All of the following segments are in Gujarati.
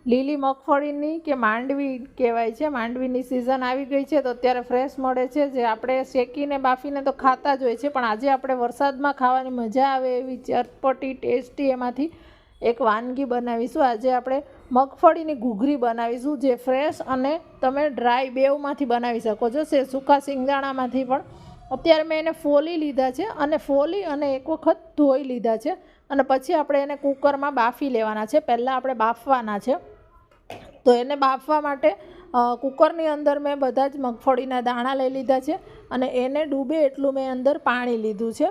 લીલી મગફળીની કે માંડવી કહેવાય છે, માંડવીની સિઝન આવી ગઈ છે તો અત્યારે ફ્રેશ મળે છે, જે આપણે શેકીને બાફીને તો ખાતા જ હોય છે, પણ આજે આપણે વરસાદમાં ખાવાની મજા આવે એવી ચટપટી ટેસ્ટી એમાંથી એક વાનગી બનાવીશું। આજે આપણે મગફળીની ઘૂઘરી બનાવીશું, જે ફ્રેશ અને તમે ડ્રાય બેવમાંથી બનાવી શકો છો, સૂકા સિંગદાણામાંથી પણ। અત્યારે મેં એને ફોલી લીધા છે અને ફોલી અને એક વખત ધોઈ લીધા છે અને પછી આપણે એને કુકરમાં બાફી લેવાના છે। પહેલાં આપણે બાફવાના છે, તો એને બાફવા માટે કુકરની અંદર મેં બધા જ મગફળીના દાણા લઈ લીધા છે અને એને ડૂબે એટલું મેં અંદર પાણી લીધું છે।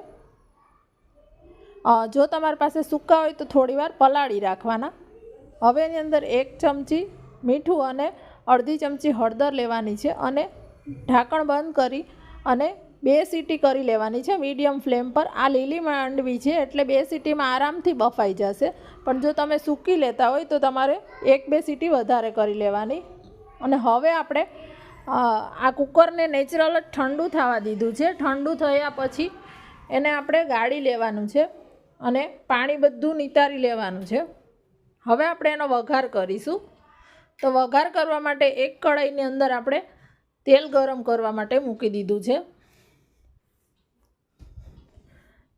જો તમારી પાસે સૂકા હોય તો થોડીવાર પલાળી રાખવાના। હવે એની અંદર 1 ચમચી મીઠું અને અડધી ચમચી હળદર લેવાની છે અને ઢાંકણ બંધ કરી અને 2 સીટી કરી લેવાની છે મીડિયમ ફ્લેમ પર। આ લીલી માંડવી છે એટલે 2 સીટીમાં આરામથી બફાઈ જશે, પણ જો તમે સૂકી લેતા હોય તો તમારે 1-2 સીટી વધારે કરી લેવાની। અને હવે આપણે આ કુકરને નેચરલ જ ઠંડુ થવા દીધું છે। ઠંડુ થયા પછી એને આપણે ગાળી લેવાનું છે અને પાણી બધું નિતારી લેવાનું છે। હવે આપણે એનો વઘાર કરીશું। તો વઘાર કરવા માટે એક કઢાઈની અંદર આપણે તેલ ગરમ કરવા માટે મૂકી દીધું છે।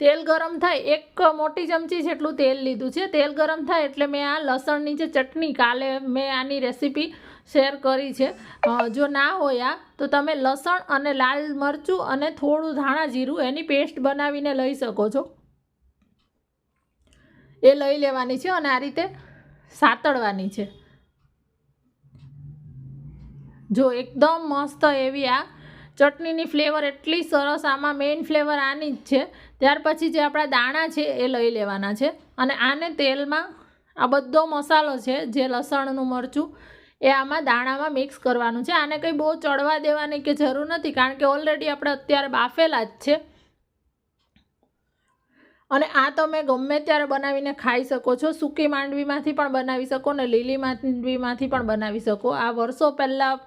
તેલ ગરમ થાય, 1 મોટી ચમચી જેટલું તેલ લીધું છે। તેલ ગરમ થાય એટલે મેં આ લસણની જે ચટણી, કાલે મેં આની રેસીપી શેર કરી છે, જો ના હોય તો તમે લસણ અને લાલ મરચું અને થોડું ધાણા જીરું એની પેસ્ટ બનાવીને લઈ શકો છો, એ લઈ લેવાની છે અને આ રીતે સાતળવાની છે। જો એકદમ મસ્ત એવી આ ચટણીની ફ્લેવર એટલી સરસ, આમાં મેઇન ફ્લેવર આની જ છે। ત્યાર પછી જે આપણા દાણા છે એ લઈ લેવાના છે અને આને તેલમાં આ બધો મસાલો છે, જે લસણનું મરચું, એ આમાં દાણામાં મિક્સ કરવાનું છે। આને કંઈ બહુ ચડવા દેવાની કે જરૂર નથી, કારણ કે ઓલરેડી આપણે અત્યારે બાફેલા જ છે અને આ તમે ગમે ત્યારે બનાવીને ખાઈ શકો છો। સૂકી માંડવીમાંથી પણ બનાવી શકો ને લીલી માંડવીમાંથી પણ બનાવી શકો। આ વર્ષો પહેલાં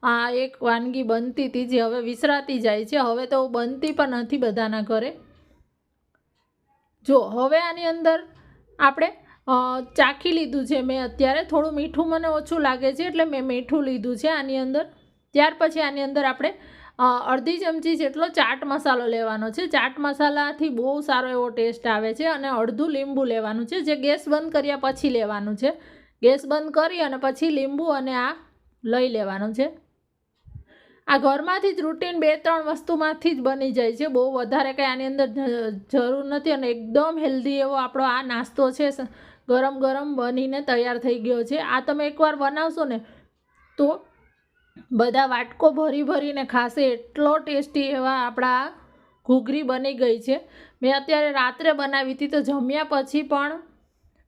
આ એક વાનગી બનતી હતી, જે હવે વિસરાતી જાય છે, હવે તો બનતી પણ નથી બધાના ઘરે। જો હવે આની અંદર આપણે ચાખી લીધું છે મેં, અત્યારે થોડું મીઠું મને ઓછું લાગે છે એટલે મેં મીઠું લીધું છે આની અંદર। ત્યાર પછી આની અંદર આપણે અડધી ચમચી જેટલો ચાટ મસાલો લેવાનો છે। ચાટ મસાલાથી બહુ સારો એવો ટેસ્ટ આવે છે અને અડધું લીંબુ લેવાનું છે, જે ગેસ બંધ કર્યા પછી લેવાનું છે। ગેસ બંધ કરી અને પછી લીંબુ અને આ લઈ લેવાનું છે। આ ઘરમાંથી જ રૂટીન 2-3 વસ્તુમાંથી જ બની જાય છે, બહુ વધારે કંઈ આની અંદર જરૂર નથી અને એકદમ હેલ્ધી એવો આપણો આ નાસ્તો છે, ગરમ ગરમ બનીને તૈયાર થઈ ગયો છે। આ તમે એકવાર બનાવશો ને તો બધા વાટકો ભરી ભરીને ખાશે, એટલો ટેસ્ટી એવા આપણા ઘૂઘરી બની ગઈ છે। મેં અત્યારે રાત્રે બનાવી હતી, તો જમ્યા પછી પણ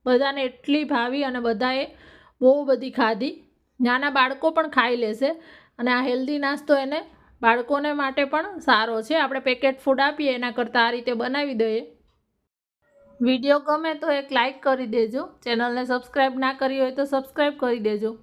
બધાને એટલી ભાવી અને બધાએ બહુ બધી ખાધી। નાના બાળકો પણ ખાઈ લેશે અને આ હેલ્ધી નાસ્તો એને બાળકોને માટે પણ સારો છે। આપણે પેકેટ ફૂડ આપીએ એના કરતાં આ રીતે બનાવી દઈએ। વિડીયો ગમે તો એક લાઈક કરી દેજો, ચેનલને સબસ્ક્રાઈબ ના કરી હોય તો સબસ્ક્રાઈબ કરી દેજો।